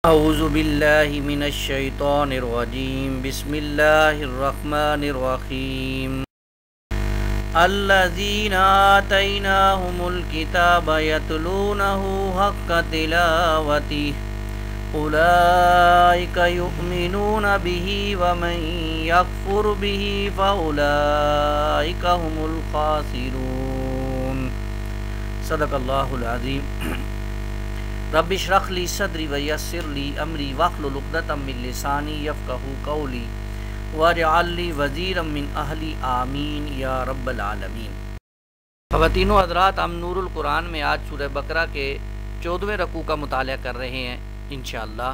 اعوذ باللہ من الشیطان الرجیم بسم اللہ الرحمن الرحیم الذین آتیناہم الکتاب یتلونہ حق تلاوتہ اولئک یؤمنون بہ ومن یکفر بہ فاولئک هم الخاسرون۔ صدق اللہ العظیم۔ رب اشرح لی صدری ویسر لی امری واحلل عقدۃ من لسانی یفقہوا قولی واجعل لی وزیرا من اہلی آمین یا رب العالمین۔ خواتین و حضرات، ہم نور القرآن میں آج سورہ بقرہ کے 14ویں رکوع کا مطالعہ کر رہے ہیں انشاءاللہ۔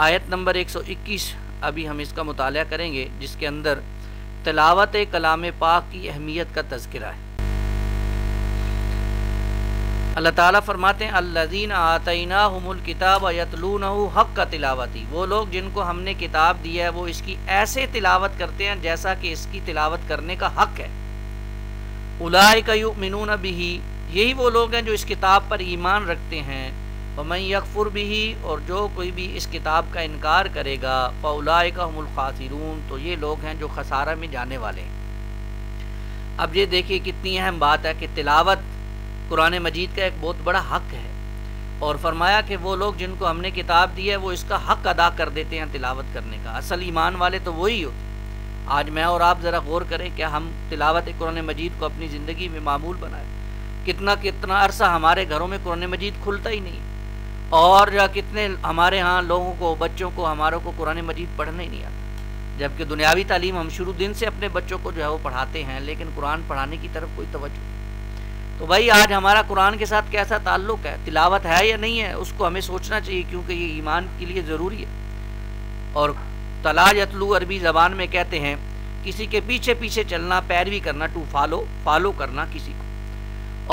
آیت نمبر 121 ابھی ہم اس کا مطالعہ کریں گے، جس کے اندر تلاوت کلام پاک کی اہمیت کا تذکرہ ہے۔ اللہ تعالیٰ فرماتے ہیں الذین آتیناہم الکتاب یتلونہ حق تلاوتہ، وہ لوگ جن کو ہم نے کتاب دی ہے وہ اس کی ایسے تلاوت کرتے ہیں جیسا کہ اس کی تلاوت کرنے کا حق ہے۔ اولئک یؤمنون بہ، یہی وہ لوگ ہیں جو اس کتاب پر ایمان رکھتے ہیں۔ ومن یکفر بہ، اور جو کوئی بھی اس کتاب کا انکار کرے گا فاولئک هم الخاسرون، تو یہ لوگ ہیں جو خسارہ میں جانے والے ہیں۔ اب یہ دیکھیے کتنی اہم بات ہے کہ تلاوت قرآن مجید کا ایک بہت بڑا حق ہے، اور فرمایا کہ وہ لوگ جن کو ہم نے کتاب دی ہے وہ اس کا حق ادا کر دیتے ہیں تلاوت کرنے کا۔ اصل ایمان والے تو وہی ہوتے ہیں۔ آج میں اور آپ ذرا غور کریں کہ ہم تلاوت قرآن مجید کو اپنی زندگی میں معمول بنائیں۔ کتنا عرصہ ہمارے گھروں میں قرآن مجید کھلتا ہی نہیں، اور کتنے ہمارے ہاں لوگوں کو، بچوں کو، ہماروں کو قرآن مجید پڑھنا ہی نہیں آتا، جبکہ دنیاوی تعلیم ہم شروع دن سے اپنے بچوں کو جو ہے وہ پڑھاتے ہیں، لیکن قرآن پڑھانے کی طرف کوئی توجہ نہیں۔ تو بھائی آج ہمارا قرآن کے ساتھ کیسا تعلق ہے؟ تلاوت ہے یا نہیں ہے؟ اس کو ہمیں سوچنا چاہیے، کیونکہ یہ ایمان کے لیے ضروری ہے۔ اور تلا یتلو عربی زبان میں کہتے ہیں کسی کے پیچھے پیچھے چلنا، پیروی کرنا، ٹو فالو کرنا کسی کو۔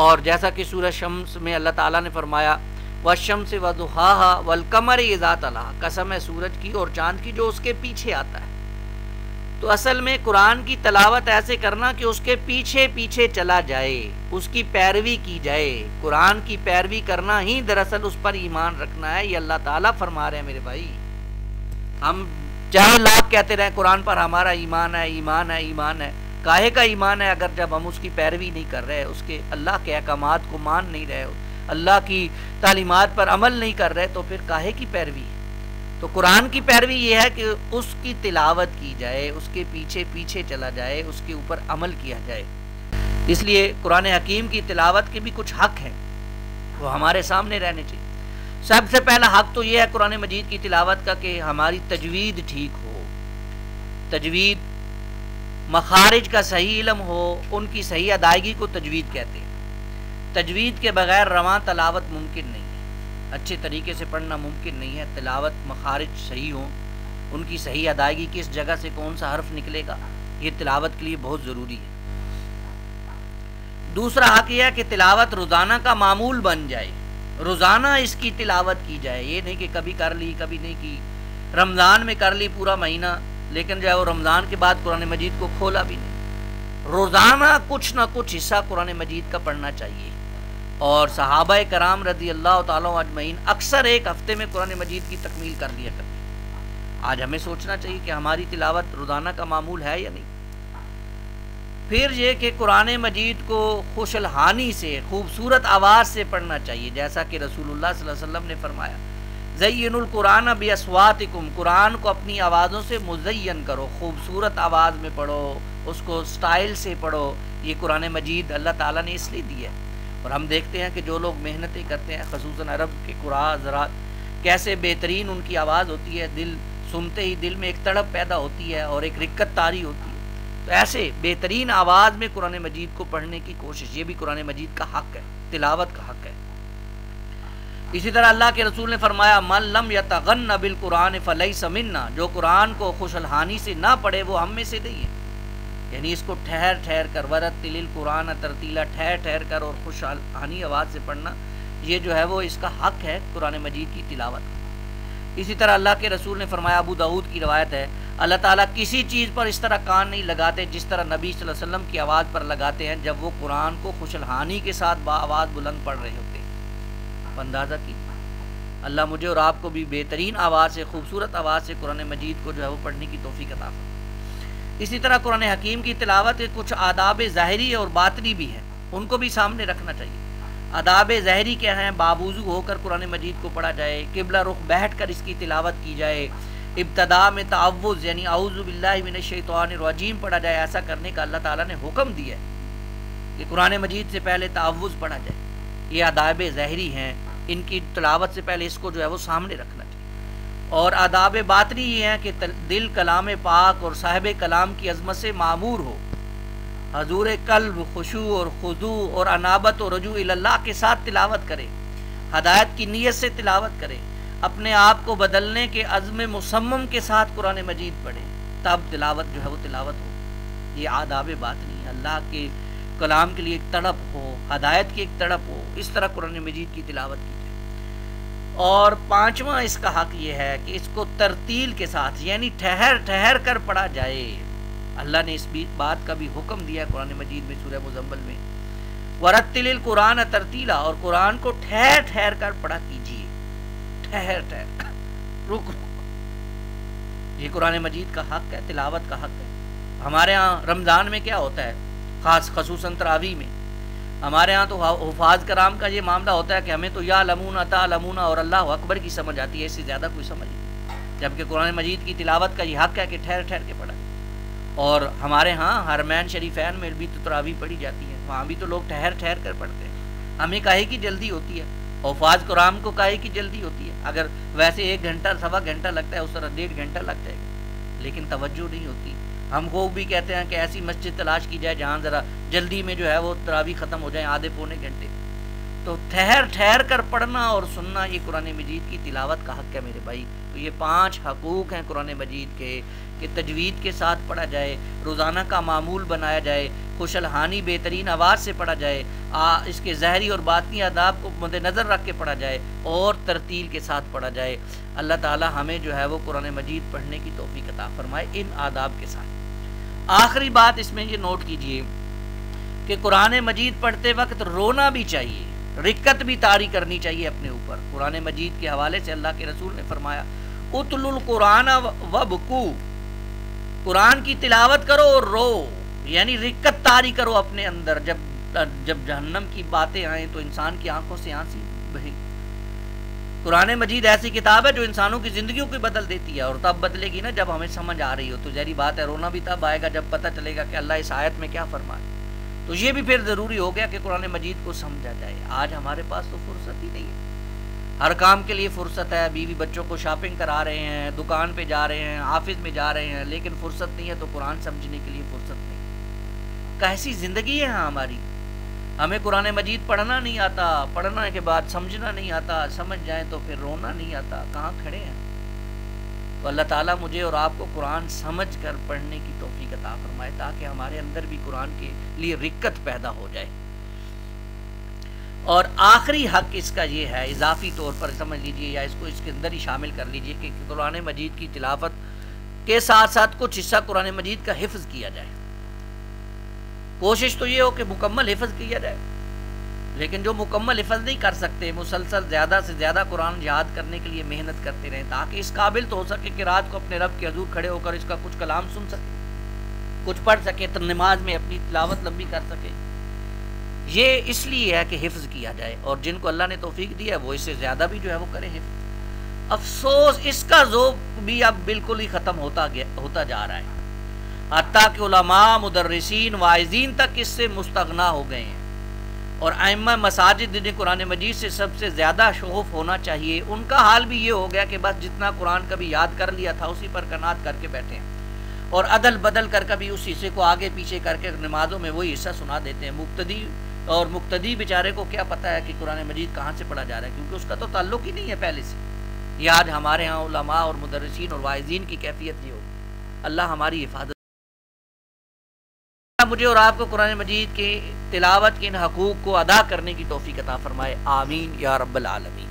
اور جیسا کہ سورہ شمس میں اللہ تعالیٰ نے فرمایا والشمس وضحاہا والقمر اذا تلاہا، قسم ہے سورج کی اور چاند کی جو اس کے پیچھے آتا ہے۔ تو اصل میں قرآن کی تلاوت ایسے کرنا کہ اس کے پیچھے پیچھے چلا جائے، اس کی پیروی کی جائے۔ قرآن کی پیروی کرنا ہی دراصل اس پر ایمان رکھنا ہے، یہ اللہ تعالیٰ فرما رہے ہیں میرے بھائی۔ ہم چاہے لاکھ کہتے رہیں قرآن پر ہمارا ایمان ہے، ایمان ہے، ایمان ہے، کاہے کا ایمان ہے اگر جب ہم اس کی پیروی نہیں کر رہے، اس کے اللہ کے احکامات کو مان نہیں رہے، اللہ کی تعلیمات پر عمل نہیں کر رہے، تو پھر کاہے کی پیروی ہے؟ تو قرآن کی پیروی یہ ہے کہ اس کی تلاوت کی جائے، اس کے پیچھے پیچھے چلا جائے، اس کے اوپر عمل کیا جائے۔ اس لیے قرآن حکیم کی تلاوت کے بھی کچھ حق ہیں، وہ ہمارے سامنے رہنے چاہیے۔ سب سے پہلا حق تو یہ ہے قرآن مجید کی تلاوت کا کہ ہماری تجوید ٹھیک ہو، تجوید مخارج کا صحیح علم ہو، ان کی صحیح ادائیگی کو تجوید کہتے ہیں۔ تجوید کے بغیر رواں تلاوت ممکن نہیں ہے، اچھے طریقے سے پڑھنا ممکن نہیں ہے۔ تلاوت مخارج صحیح ہوں، ان کی صحیح ادائیگی، کس جگہ سے کون سا حرف نکلے گا، یہ تلاوت کے لیے بہت ضروری ہے۔ دوسرا حق یہ ہے کہ تلاوت روزانہ کا معمول بن جائے، روزانہ اس کی تلاوت کی جائے، یہ نہیں کہ کبھی کر لی کبھی نہیں کی۔ رمضان میں کر لی پورا مہینہ، لیکن جو ہے وہ رمضان کے بعد قرآن مجید کو کھولا بھی نہیں۔ روزانہ کچھ نہ کچھ حصہ قرآن مجید کا پڑھنا چاہیے۔ اور صحابہ کرام رضی اللہ تعالیٰ اجمعین اکثر ایک ہفتے میں قرآن مجید کی تکمیل کر لیا کرتے ہیں۔ آج ہمیں سوچنا چاہیے کہ ہماری تلاوت روزانہ کا معمول ہے یا نہیں۔ پھر یہ کہ قرآن مجید کو خوش الحانی سے، خوبصورت آواز سے پڑھنا چاہیے، جیسا کہ رسول اللہ صلی اللہ علیہ وسلم نے فرمایا زین القرآن باصواتکم، قرآن کو اپنی آوازوں سے مزین کرو، خوبصورت آواز میں پڑھو، اس کو سٹائل سے پڑھو۔ یہ قرآن مجید اللہ تعالیٰ نے اس لیے دی ہے۔ اور ہم دیکھتے ہیں کہ جو لوگ محنتیں کرتے ہیں، خصوصاً عرب کے قراء حضرات، کیسے بہترین ان کی آواز ہوتی ہے، دل سنتے ہی دل میں ایک تڑپ پیدا ہوتی ہے اور ایک رکت طاری ہوتی ہے۔ تو ایسے بہترین آواز میں قرآن مجید کو پڑھنے کی کوشش، یہ بھی قرآن مجید کا حق ہے، تلاوت کا حق ہے۔ اسی طرح اللہ کے رسول نے فرمایا من لم یتغن بالقرآن فلیس منا، جو قرآن کو خوش الحانی سے نہ پڑھے وہ ہم میں سے نہیں ہے۔ یعنی اس کو ٹھہر ٹھہر کر، ورتل القرآن ترتیلا، ٹھہر ٹھہر کر اور خوش الحانی آواز سے پڑھنا، یہ جو ہے وہ اس کا حق ہے قرآن مجید کی تلاوت کا۔ اسی طرح اللہ کے رسول نے فرمایا، ابو داؤد کی روایت ہے، اللہ تعالیٰ کسی چیز پر اس طرح کان نہیں لگاتے جس طرح نبی صلی اللہ علیہ وسلم کی آواز پر لگاتے ہیں جب وہ قرآن کو خوش الحانی کے ساتھ با آواز بلند پڑھ رہے ہوتے ہیں۔ اندازہ کی اللہ مجھے اور آپ کو بھی بہترین آواز سے، خوبصورت آواز سے قرآن مجید کو جو ہے وہ پڑھنے کی توفیق عطا فرمائے۔ اسی طرح قرآن حکیم کی تلاوت کے کچھ آداب ظاہری اور باطنی بھی ہیں، ان کو بھی سامنے رکھنا چاہیے۔ آداب ظاہری کیا ہیں؟ بابوضو ہو کر قرآن مجید کو پڑھا جائے، قبلہ رخ بیٹھ کر اس کی تلاوت کی جائے، ابتداء میں تعوذ یعنی اعوذ باللہ من الشیطان الرجیم پڑھا جائے۔ ایسا کرنے کا اللہ تعالیٰ نے حکم دیا ہے کہ قرآن مجید سے پہلے تعوذ پڑھا جائے۔ یہ آداب ظاہری ہیں، ان کی تلاوت سے پہلے اس کو جو ہے وہ سامنے رکھنا چاہیے۔ اور آداب باطنی یہ ہیں کہ دل کلام پاک اور صاحب کلام کی عظمت سے معمور ہو، حضور قلب، خشوع اور خضوع اور انابت و رجوع اللہ کے ساتھ تلاوت کرے، ہدایت کی نیت سے تلاوت کرے، اپنے آپ کو بدلنے کے عزم مصمم کے ساتھ قرآن مجید پڑھے، تب تلاوت جو ہے وہ تلاوت ہو۔ یہ آداب باطنی ہے، اللہ کے کلام کے لیے ایک تڑپ ہو، ہدایت کی ایک تڑپ ہو، اس طرح قرآن مجید کی تلاوت کی جائے۔ اور پانچواں اس کا حق یہ ہے کہ اس کو ترتیل کے ساتھ یعنی ٹھہر ٹھہر کر پڑھا جائے۔ اللہ نے اس بات کا بھی حکم دیا قرآن مجید میں سورہ مزمل میں، وَرَتِّلِ الْقُرْآنَ تَرْتِیلًا، اور قرآن کو ٹھہر ٹھہر کر پڑھا کیجیے، ٹھہر ٹھہر رک رک۔ یہ قرآن مجید کا حق ہے، تلاوت کا حق ہے۔ ہمارے ہاں رمضان میں کیا ہوتا ہے، خصوصاً تراویح میں ہمارے ہاں تو حفاظ کرام کا یہ معاملہ ہوتا ہے کہ ہمیں تو یا لمون تعلمون اور اللہ اکبر کی سمجھ آتی ہے، اس سے زیادہ کوئی سمجھ نہیں، جبکہ قرآن مجید کی تلاوت کا یہ حق ہے کہ ٹھہر ٹھہر کے پڑھا۔ اور ہمارے ہاں حرمین شریفین میں بھی تو تراویح پڑھی جاتی ہے، وہاں بھی تو لوگ ٹھہر ٹھہر کر پڑھتے ہیں۔ ہمیں کاہے کی جلدی ہوتی ہے، حفاظ کرام کو کاہے کی جلدی ہوتی ہے؟ اگر ویسے 1 گھنٹہ سوا گھنٹہ لگتا ہے، اس طرح 1.5 گھنٹہ لگ جائے گا، لیکن توجہ نہیں ہوتی۔ ہم کو بھی کہتے ہیں کہ ایسی مسجد تلاش کی جائے جہاں ذرا جلدی میں جو ہے وہ تراویح ختم ہو جائیں، آدھے پونے گھنٹے۔ تو ٹھہر ٹھہر کر پڑھنا اور سننا یہ قرآن مجید کی تلاوت کا حق ہے میرے بھائی۔ تو یہ 5 حقوق ہیں قرآن مجید کے کہ تجوید کے ساتھ پڑھا جائے، روزانہ کا معمول بنایا جائے، خوش الحانی بہترین آواز سے پڑھا جائے، اس کے ظاہری اور باطنی آداب کو مد نظر رکھ کے پڑھا جائے، اور ترتیل کے ساتھ پڑھا جائے۔ اللہ تعالی ہمیں جو ہے وہ قرآن مجید پڑھنے کی توفیق عطا فرمائے ان آداب کے ساتھ۔ آخری بات اس میں یہ نوٹ کیجئے کہ قرآن مجید پڑھتے وقت رونا بھی چاہیے، رکت بھی طاری کرنی چاہیے اپنے اوپر۔ قرآن مجید کے حوالے سے اللہ کے رسول نے فرمایا اتل القرآن وبکو، قرآن کی تلاوت کرو اور رو، یعنی رکت طاری کرو اپنے اندر۔ جب جہنم کی باتیں آئیں تو انسان کی آنکھوں سے آنسو بہے۔ قرآن مجید ایسی کتاب ہے جو انسانوں کی زندگیوں کو بدل دیتی ہے، اور تب بدلے گی نا جب ہمیں سمجھ آ رہی ہو۔ تو ظاہری بات ہے رونا بھی تب آئے گا جب پتہ چلے گا کہ اللہ اس آیت میں کیا فرمائے۔ تو یہ بھی پھر ضروری ہو گیا کہ قرآن مجید کو سمجھا جائے۔ آج ہمارے پاس تو فرصت ہی نہیں ہے، ہر کام کے لیے فرصت ہے، بیوی بچوں کو شاپنگ کرا رہے ہیں، دکان پہ جا رہے ہیں، آفس میں جا رہے ہیں، لیکن فرصت نہیں ہے تو قرآن سمجھنے کے لیے فرصت نہیں۔ کیسی زندگی ہے ہماری؟ ہمیں قرآن مجید پڑھنا نہیں آتا، پڑھنے کے بعد سمجھنا نہیں آتا، سمجھ جائیں تو پھر رونا نہیں آتا، کہاں کھڑے ہیں؟ تو اللہ تعالیٰ مجھے اور آپ کو قرآن سمجھ کر پڑھنے کی توفیق عطا فرمائے، تاکہ ہمارے اندر بھی قرآن کے لیے رکت پیدا ہو جائے۔ اور آخری حق اس کا یہ ہے، اضافی طور پر سمجھ لیجئے یا اس کو اس کے اندر ہی شامل کر لیجئے، کہ قرآن مجید کی تلاوت کے ساتھ ساتھ کچھ حصہ قرآن مجید کا حفظ کیا جائے۔ کوشش تو یہ ہو کہ مکمل حفظ کیا جائے، لیکن جو مکمل حفظ نہیں کر سکتے مسلسل زیادہ سے زیادہ قرآن یاد کرنے کے لیے محنت کرتے رہیں، تاکہ اس قابل تو ہو سکے کہ رات کو اپنے رب کے حضور کھڑے ہو کر اس کا کچھ کلام سن سکے، کچھ پڑھ سکے، تو نماز میں اپنی تلاوت لمبی کر سکے۔ یہ اس لیے ہے کہ حفظ کیا جائے، اور جن کو اللہ نے توفیق دی ہے وہ اس سے زیادہ بھی جو ہے وہ کریں حفظ۔ افسوس اس کا ذوق بھی اب بالکل ہی ختم ہوتا جا رہا ہے، حتیٰ کہ علماء، مدرسین، واعظین تک اس سے مستغنا ہو گئے ہیں، اور ائمہ مساجد جنہیں قرآن مجید سے سب سے زیادہ شغف ہونا چاہیے، ان کا حال بھی یہ ہو گیا کہ بس جتنا قرآن کبھی یاد کر لیا تھا اسی پر قناعت کر کے بیٹھے ہیں، اور عدل بدل کر کبھی اس حصے کو آگے پیچھے کر کے نمازوں میں وہی حصہ سنا دیتے ہیں۔ مقتدی بیچارے کو کیا پتہ ہے کہ قرآن مجید کہاں سے پڑھا جا رہا ہے، کیونکہ اس کا تو تعلق ہی نہیں ہے پہلے سے۔ یہ آج ہمارے ہاں علماء اور مدرسین اور واعظین کی کیفیت یہ ہو۔ اللہ ہماری حفاظت، مجھے اور آپ کو قرآن مجید کی تلاوت کے ان حقوق کو ادا کرنے کی توفیق عطا فرمائے، آمین یا رب العالمین۔